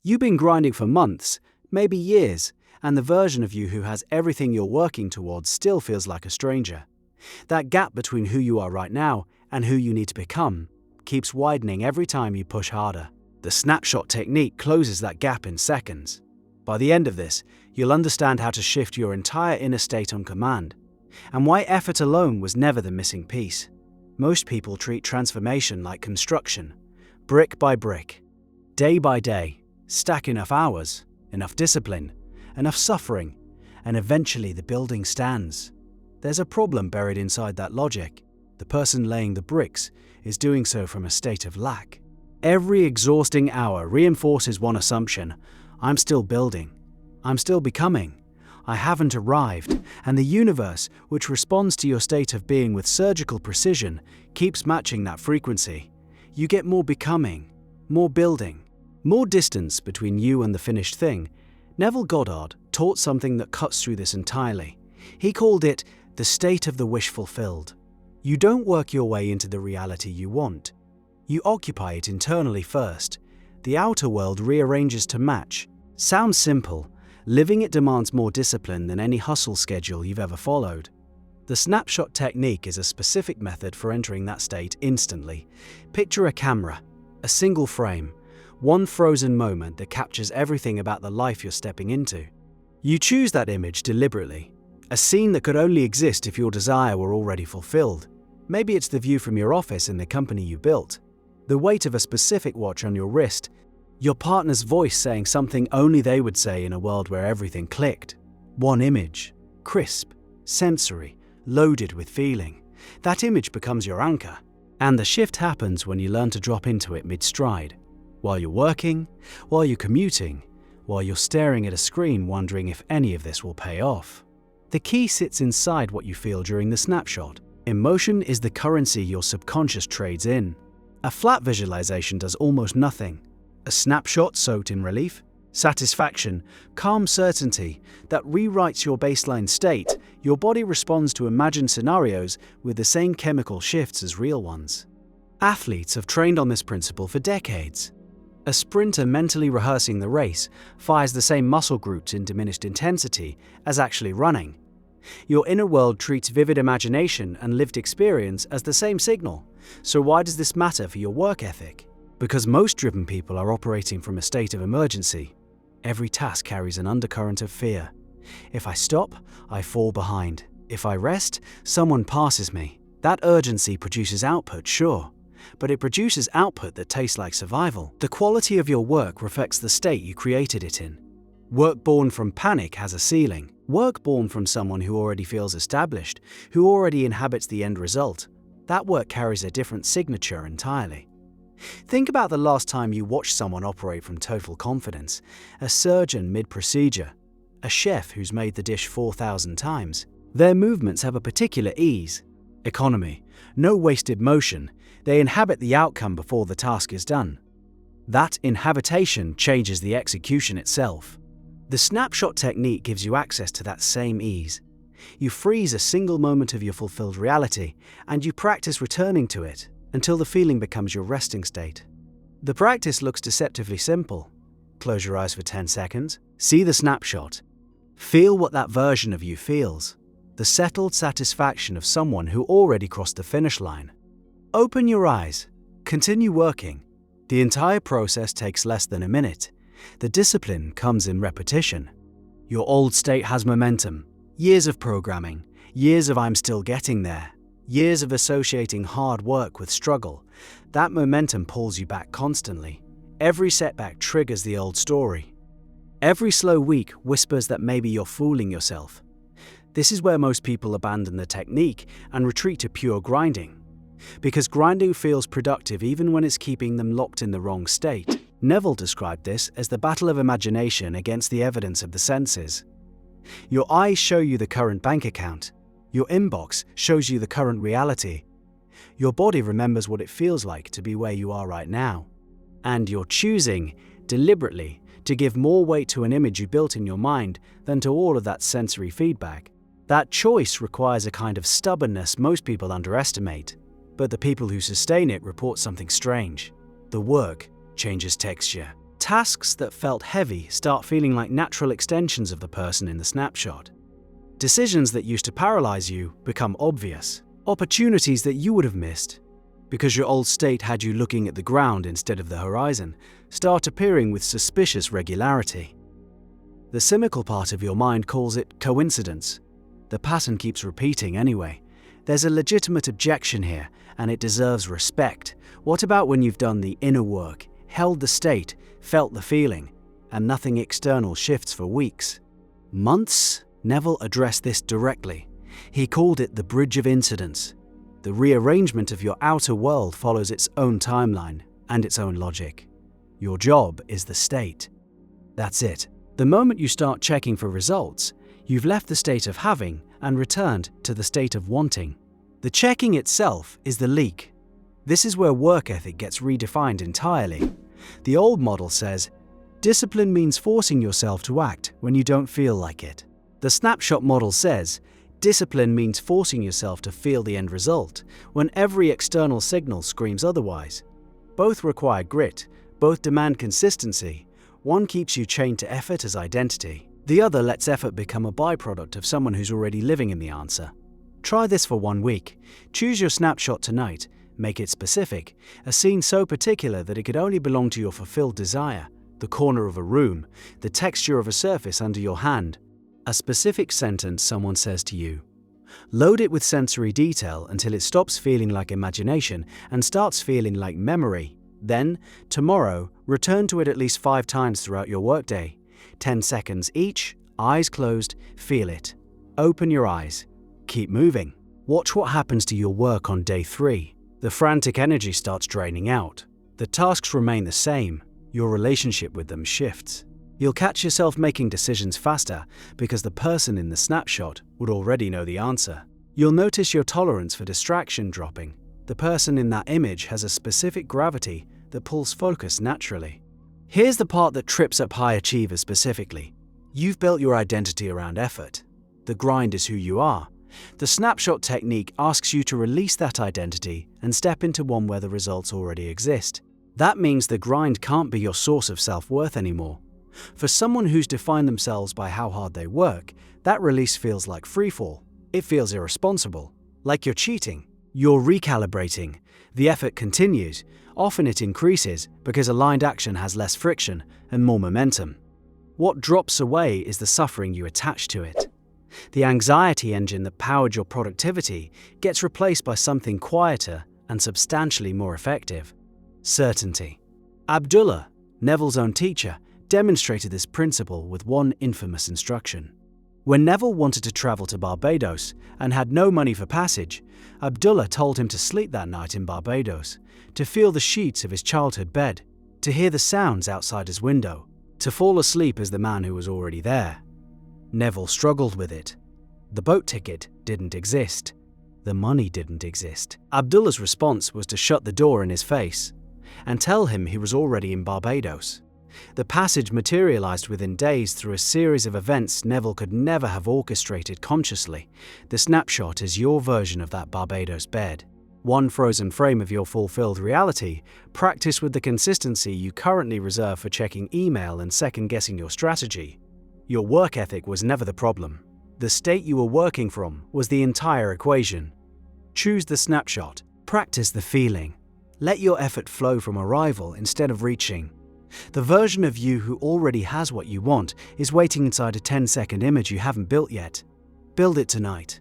You've been grinding for months, maybe years, and the version of you who has everything you're working towards still feels like a stranger. That gap between who you are right now and who you need to become keeps widening every time you push harder. The Snapshot Technique closes that gap in seconds. By the end of this, you'll understand how to shift your entire inner state on command, and why effort alone was never the missing piece. Most people treat transformation like construction, brick by brick, day by day. Stack enough hours, enough discipline, enough suffering, and eventually the building stands. There's a problem buried inside that logic. The person laying the bricks is doing so from a state of lack. Every exhausting hour reinforces one assumption: I'm still building, I'm still becoming, I haven't arrived, and the universe, which responds to your state of being with surgical precision, keeps matching that frequency. You get more becoming, more building, more distance between you and the finished thing. Neville Goddard taught something that cuts through this entirely. He called it the state of the wish fulfilled. You don't work your way into the reality you want. You occupy it internally first. The outer world rearranges to match. Sounds simple. Living it demands more discipline than any hustle schedule you've ever followed. The Snapshot Technique is a specific method for entering that state instantly. Picture a camera, a single frame, one frozen moment that captures everything about the life you're stepping into. You choose that image deliberately, a scene that could only exist if your desire were already fulfilled. Maybe it's the view from your office in the company you built, the weight of a specific watch on your wrist, your partner's voice saying something only they would say in a world where everything clicked. One image, crisp, sensory, loaded with feeling. That image becomes your anchor, and the shift happens when you learn to drop into it mid-stride. While you're working, while you're commuting, while you're staring at a screen wondering if any of this will pay off. The key sits inside what you feel during the snapshot. Emotion is the currency your subconscious trades in. A flat visualization does almost nothing. A snapshot soaked in relief, satisfaction, calm certainty that rewrites your baseline state. Your body responds to imagined scenarios with the same chemical shifts as real ones. Athletes have trained on this principle for decades. A sprinter mentally rehearsing the race fires the same muscle groups in diminished intensity as actually running. Your inner world treats vivid imagination and lived experience as the same signal. So why does this matter for your work ethic? Because most driven people are operating from a state of emergency. Every task carries an undercurrent of fear. If I stop, I fall behind. If I rest, someone passes me. That urgency produces output, sure, but it produces output that tastes like survival. The quality of your work reflects the state you created it in. Work born from panic has a ceiling. Work born from someone who already feels established, who already inhabits the end result, that work carries a different signature entirely. Think about the last time you watched someone operate from total confidence, a surgeon mid-procedure, a chef who's made the dish 4,000 times. Their movements have a particular ease, economy, no wasted motion. They inhabit the outcome before the task is done. That inhabitation changes the execution itself. The Snapshot Technique gives you access to that same ease. You freeze a single moment of your fulfilled reality, and you practice returning to it until the feeling becomes your resting state. The practice looks deceptively simple. Close your eyes for 10 seconds, see the snapshot. Feel what that version of you feels, the settled satisfaction of someone who already crossed the finish line. Open your eyes, continue working. The entire process takes less than a minute. The discipline comes in repetition. Your old state has momentum. Years of programming, years of I'm still getting there, years of associating hard work with struggle. That momentum pulls you back constantly. Every setback triggers the old story. Every slow week whispers that maybe you're fooling yourself. This is where most people abandon the technique and retreat to pure grinding. Because grinding feels productive even when it's keeping them locked in the wrong state. Neville described this as the battle of imagination against the evidence of the senses. Your eyes show you the current bank account. Your inbox shows you the current reality. Your body remembers what it feels like to be where you are right now. And you're choosing, deliberately, to give more weight to an image you built in your mind than to all of that sensory feedback. That choice requires a kind of stubbornness most people underestimate. But the people who sustain it report something strange. The work changes texture. Tasks that felt heavy start feeling like natural extensions of the person in the snapshot. Decisions that used to paralyze you become obvious. Opportunities that you would have missed, because your old state had you looking at the ground instead of the horizon, start appearing with suspicious regularity. The cynical part of your mind calls it coincidence. The pattern keeps repeating anyway. There's a legitimate objection here, and it deserves respect. What about when you've done the inner work, held the state, felt the feeling, and nothing external shifts for weeks? Months? Neville addressed this directly. He called it the bridge of incidents. The rearrangement of your outer world follows its own timeline and its own logic. Your job is the state. That's it. The moment you start checking for results, you've left the state of having and returned to the state of wanting. The checking itself is the leak. This is where work ethic gets redefined entirely. The old model says, discipline means forcing yourself to act when you don't feel like it. The snapshot model says, discipline means forcing yourself to feel the end result when every external signal screams otherwise. Both require grit, both demand consistency. One keeps you chained to effort as identity. The other lets effort become a byproduct of someone who's already living in the answer. Try this for 1 week. Choose your snapshot tonight. Make it specific, a scene so particular that it could only belong to your fulfilled desire, the corner of a room, the texture of a surface under your hand, a specific sentence someone says to you. Load it with sensory detail until it stops feeling like imagination and starts feeling like memory. Then, tomorrow, return to it at least 5 times throughout your workday. 10 seconds each, eyes closed, feel it. Open your eyes. Keep moving. Watch what happens to your work on day 3. The frantic energy starts draining out. The tasks remain the same. Your relationship with them shifts. You'll catch yourself making decisions faster because the person in the snapshot would already know the answer. You'll notice your tolerance for distraction dropping. The person in that image has a specific gravity that pulls focus naturally. Here's the part that trips up high achievers specifically. You've built your identity around effort. The grind is who you are. The snapshot technique asks you to release that identity and step into one where the results already exist. That means the grind can't be your source of self-worth anymore. For someone who's defined themselves by how hard they work, that release feels like freefall. It feels irresponsible, like you're cheating. You're recalibrating. The effort continues. Often it increases because aligned action has less friction and more momentum. What drops away is the suffering you attach to it. The anxiety engine that powered your productivity gets replaced by something quieter and substantially more effective. Certainty. Abdullah, Neville's own teacher, demonstrated this principle with one infamous instruction. When Neville wanted to travel to Barbados and had no money for passage, Abdullah told him to sleep that night in Barbados, to feel the sheets of his childhood bed, to hear the sounds outside his window, to fall asleep as the man who was already there. Neville struggled with it. The boat ticket didn't exist. The money didn't exist. Abdullah's response was to shut the door in his face and tell him he was already in Barbados. The passage materialized within days through a series of events Neville could never have orchestrated consciously. The snapshot is your version of that Barbados bed. One frozen frame of your fulfilled reality, practiced with the consistency you currently reserve for checking email and second-guessing your strategy. Your work ethic was never the problem. The state you were working from was the entire equation. Choose the snapshot. Practice the feeling. Let your effort flow from arrival instead of reaching. The version of you who already has what you want is waiting inside a 10-second image you haven't built yet. Build it tonight.